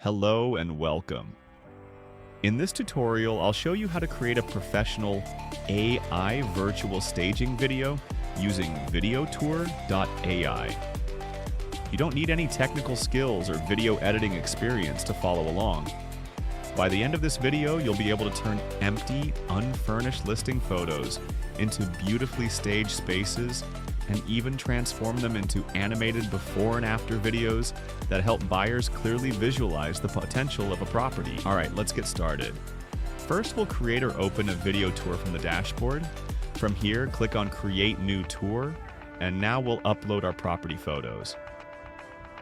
Hello and welcome. In this tutorial, I'll show you how to create a professional AI virtual staging video using VideoTour.ai. You don't need any technical skills or video editing experience to follow along. By the end of this video, you'll be able to turn empty, unfurnished listing photos into beautifully staged spaces and even transform them into animated before and after videos that help buyers clearly visualize the potential of a property. All right, let's get started. First, we'll create or open a video tour from the dashboard. From here, click on Create New Tour, and now we'll upload our property photos.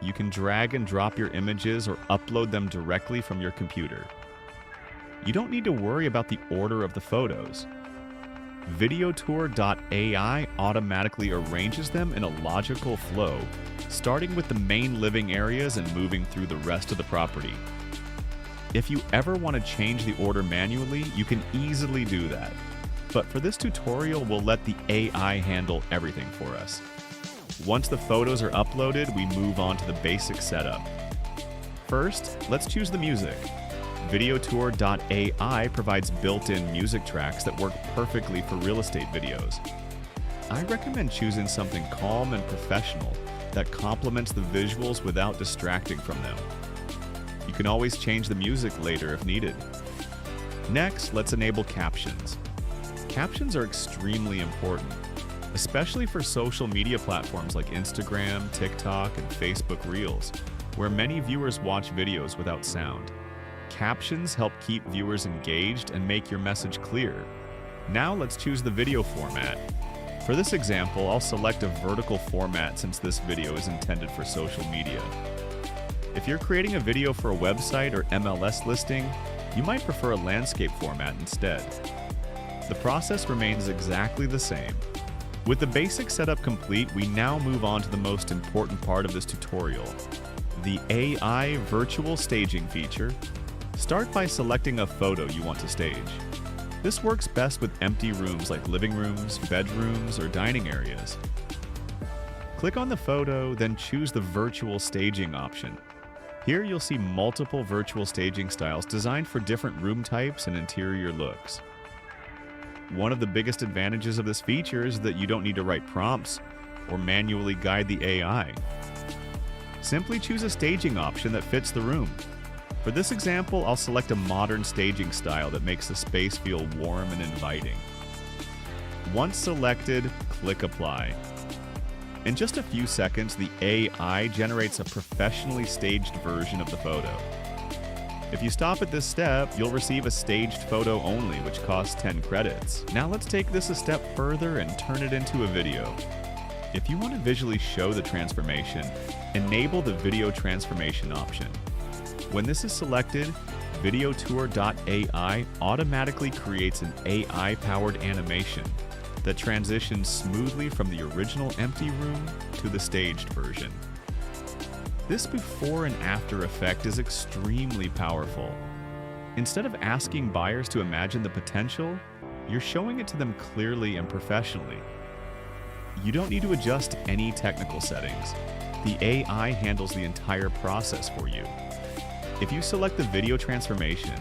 You can drag and drop your images or upload them directly from your computer. You don't need to worry about the order of the photos. VideoTour.ai automatically arranges them in a logical flow, starting with the main living areas and moving through the rest of the property. If you ever want to change the order manually, you can easily do that. But for this tutorial, we'll let the AI handle everything for us. Once the photos are uploaded, we move on to the basic setup. First, let's choose the music. VideoTour.ai provides built-in music tracks that work perfectly for real estate videos. I recommend choosing something calm and professional that complements the visuals without distracting from them. You can always change the music later if needed. Next, let's enable captions. Captions are extremely important, especially for social media platforms like Instagram, TikTok, and Facebook Reels, where many viewers watch videos without sound. Captions help keep viewers engaged and make your message clear. Now let's choose the video format. For this example, I'll select a vertical format since this video is intended for social media. If you're creating a video for a website or MLS listing, you might prefer a landscape format instead. The process remains exactly the same. With the basic setup complete, we now move on to the most important part of this tutorial, the AI virtual staging feature. Start by selecting a photo you want to stage. This works best with empty rooms like living rooms, bedrooms, or dining areas. Click on the photo, then choose the virtual staging option. Here you'll see multiple virtual staging styles designed for different room types and interior looks. One of the biggest advantages of this feature is that you don't need to write prompts or manually guide the AI. Simply choose a staging option that fits the room. For this example, I'll select a modern staging style that makes the space feel warm and inviting. Once selected, click Apply. In just a few seconds, the AI generates a professionally staged version of the photo. If you stop at this step, you'll receive a staged photo only, which costs 10 credits. Now let's take this a step further and turn it into a video. If you want to visually show the transformation, enable the video transformation option. When this is selected, VideoTour.ai automatically creates an AI-powered animation that transitions smoothly from the original empty room to the staged version. This before and after effect is extremely powerful. Instead of asking buyers to imagine the potential, you're showing it to them clearly and professionally. You don't need to adjust any technical settings. The AI handles the entire process for you. If you select the video transformation,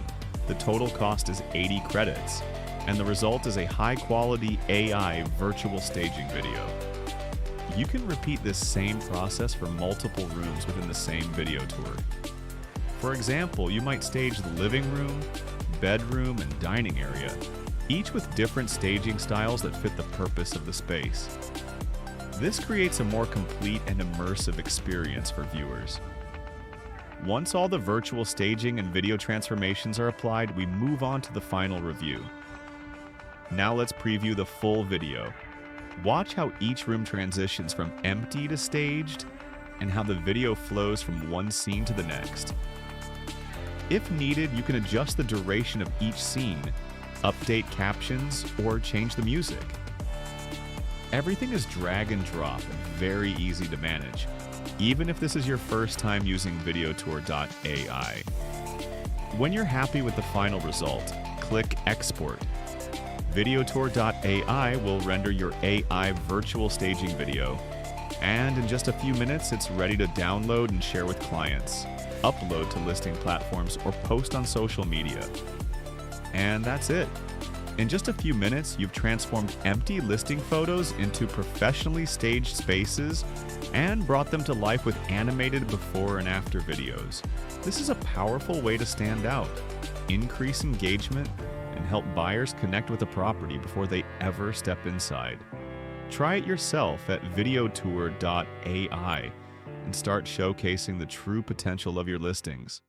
the total cost is 80 credits, and the result is a high-quality AI virtual staging video. You can repeat this same process for multiple rooms within the same video tour. For example, you might stage the living room, bedroom, and dining area, each with different staging styles that fit the purpose of the space. This creates a more complete and immersive experience for viewers. Once all the virtual staging and video transformations are applied, we move on to the final review. Now let's preview the full video. Watch how each room transitions from empty to staged and how the video flows from one scene to the next. If needed, you can adjust the duration of each scene, update captions, or change the music. Everything is drag and drop and very easy to manage, even if this is your first time using VideoTour.ai. When you're happy with the final result, click Export. VideoTour.ai will render your AI virtual staging video, and in just a few minutes, it's ready to download and share with clients. upload to listing platforms, or post on social media. And that's it. In just a few minutes, you've transformed empty listing photos into professionally staged spaces and brought them to life with animated before and after videos. This is a powerful way to stand out, increase engagement, and help buyers connect with a property before they ever step inside. Try it yourself at videotour.ai and start showcasing the true potential of your listings.